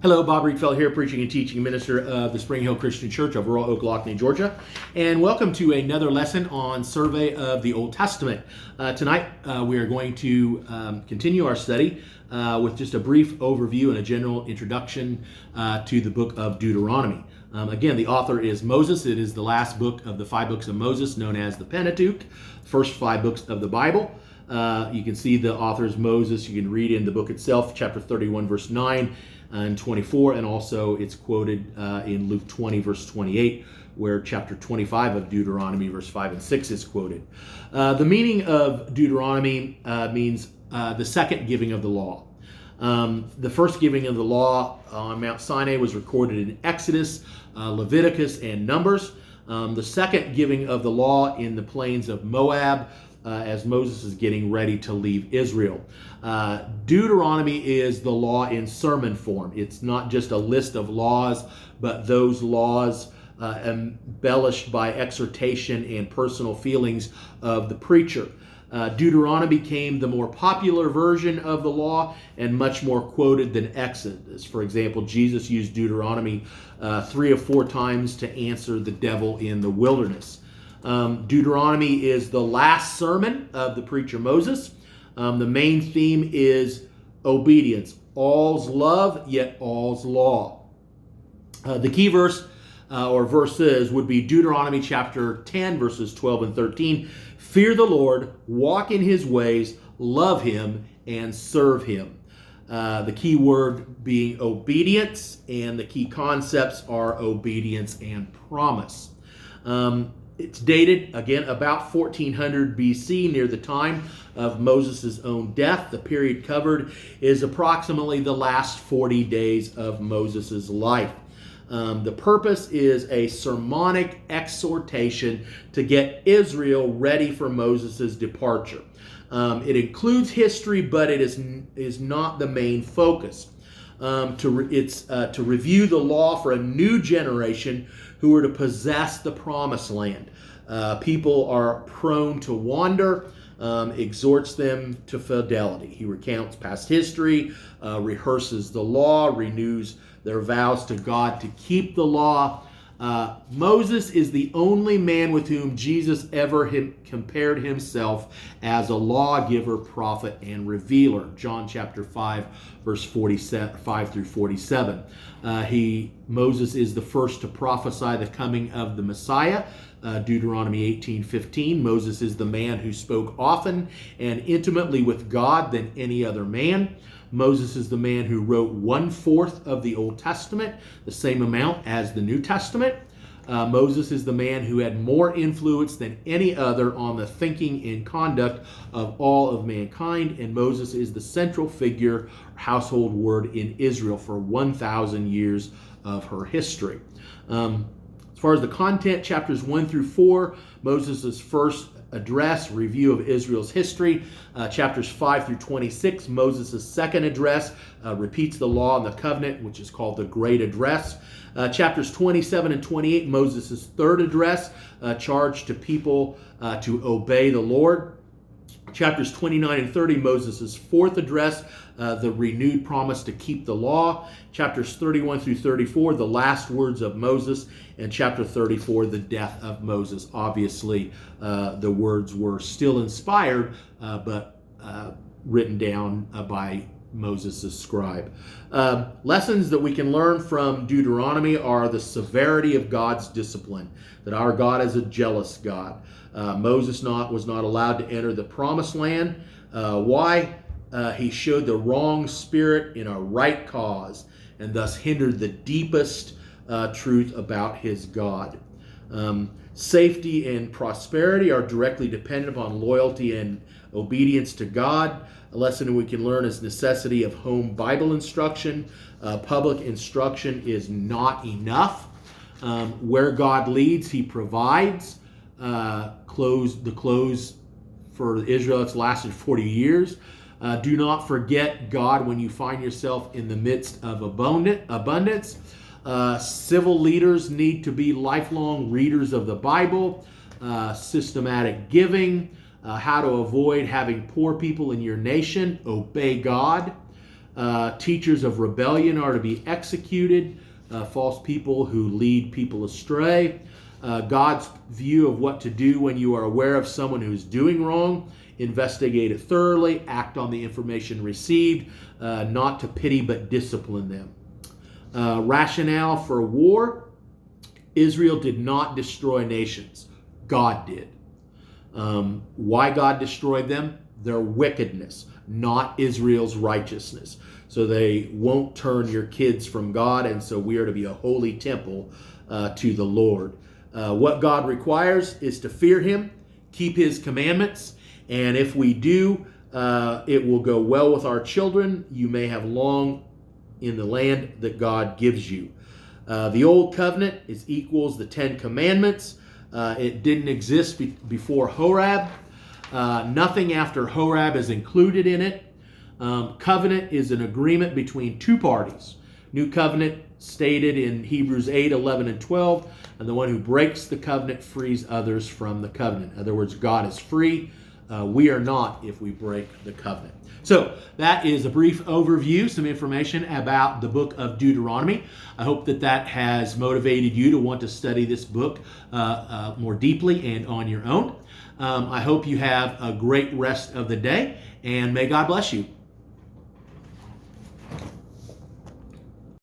Hello, Bob Riedfeld here, preaching and teaching minister of the Spring Hill Christian Church of rural Ocklawackney, Georgia. And welcome to another lesson on survey of the Old Testament. Tonight, we are going to continue our study with just a brief overview and a general introduction to the book of Deuteronomy. Again, the author is Moses. It is the last book of the 5 books of Moses, known as the Pentateuch, first 5 books of the Bible. You can see the author's Moses. You can read in the book itself, chapter 31, verse 9 and 24, and also it's quoted in Luke 20, verse 28, where chapter 25 of Deuteronomy, verse 5 and 6 is quoted. The meaning of Deuteronomy means the second giving of the law. The first giving of the law on Mount Sinai was recorded in Exodus, Leviticus, and Numbers. The second giving of the law in the plains of Moab, as Moses is getting ready to leave Israel. Deuteronomy is the law in sermon form. It's not just a list of laws, but those laws embellished by exhortation and personal feelings of the preacher. Deuteronomy became the more popular version of the law and much more quoted than Exodus. For example, Jesus used Deuteronomy 3 or 4 times to answer the devil in the wilderness. Deuteronomy is the last sermon of the preacher Moses. The main theme is obedience. All's love, yet all's law. The key verse or verses would be Deuteronomy chapter 10, verses 12 and 13. Fear the Lord, walk in his ways, love him, and serve him. The key word being obedience, and the key concepts are obedience and promise. It's dated, again, about 1400 BC, near the time of Moses' own death. The period covered is approximately the last 40 days of Moses' life. The purpose is a sermonic exhortation to get Israel ready for Moses' departure. It includes history, but it is not the main focus. It's to review the law for a new generation who are to possess the promised land. People are prone to wander, exhorts them to fidelity. He recounts past history, rehearses the law, renews their vows to God to keep the law. Moses is the only man with whom Jesus ever compared himself as a lawgiver, prophet, and revealer. John chapter 5, verse 45 through 47. Moses is the first to prophesy the coming of the Messiah. Deuteronomy 18:15. Moses is the man who spoke often and intimately with God than any other man. Moses is the man who wrote 1/4 of the Old Testament, the same amount as the New Testament. Moses is the man who had more influence than any other on the thinking and conduct of all of mankind, and Moses is the central figure, household word in Israel for 1,000 years of her history. As far as the content, chapters 1 through 4, Moses' first address, review of Israel's history. Chapters 5 through 26, Moses' second address, repeats the law and the covenant, which is called the Great Address. Chapters 27 and 28, Moses' third address, charge to people to obey the Lord. Chapters 29 and 30, Moses' fourth address, the renewed promise to keep the law. Chapters 31 through 34, the last words of Moses. And chapter 34, the death of Moses. Obviously, the words were still inspired, but written down by Moses' scribe. Lessons that we can learn from Deuteronomy are the severity of God's discipline, that our God is a jealous God. Moses was not allowed to enter the promised land. Why? He showed the wrong spirit in a right cause and thus hindered the deepest truth about his God. Safety and prosperity are directly dependent upon loyalty and obedience to God. A lesson we can learn is necessity of home Bible instruction. Public instruction is not enough. Where God leads, he provides. The clothes for the Israelites lasted 40 years. Do not forget God when you find yourself in the midst of abundance. Civil leaders need to be lifelong readers of the Bible. Systematic giving. How to avoid having poor people in your nation. Obey God. Teachers of rebellion are to be executed. False people who lead people astray. God's view of what to do when you are aware of someone who's doing wrong. Investigate it thoroughly. Act on the information received, not to pity but discipline them. Rationale for war. Israel did not destroy nations. God did. Why God destroyed them? Their wickedness, not Israel's righteousness. So they won't turn your kids from God, and so we are to be a holy temple to the Lord. What God requires is to fear Him, keep His commandments, and if we do, it will go well with our children. You may have long in the land that God gives you. The Old Covenant equals the Ten Commandments. It didn't exist before Horeb. Nothing after Horeb is included in it. Covenant is an agreement between two parties. New covenant stated in Hebrews 8, 11, and 12, and the one who breaks the covenant frees others from the covenant. In other words, God is free. We are not if we break the covenant. So that is a brief overview, some information about the book of Deuteronomy. I hope that has motivated you to want to study this book more deeply and on your own. I hope you have a great rest of the day, and may God bless you.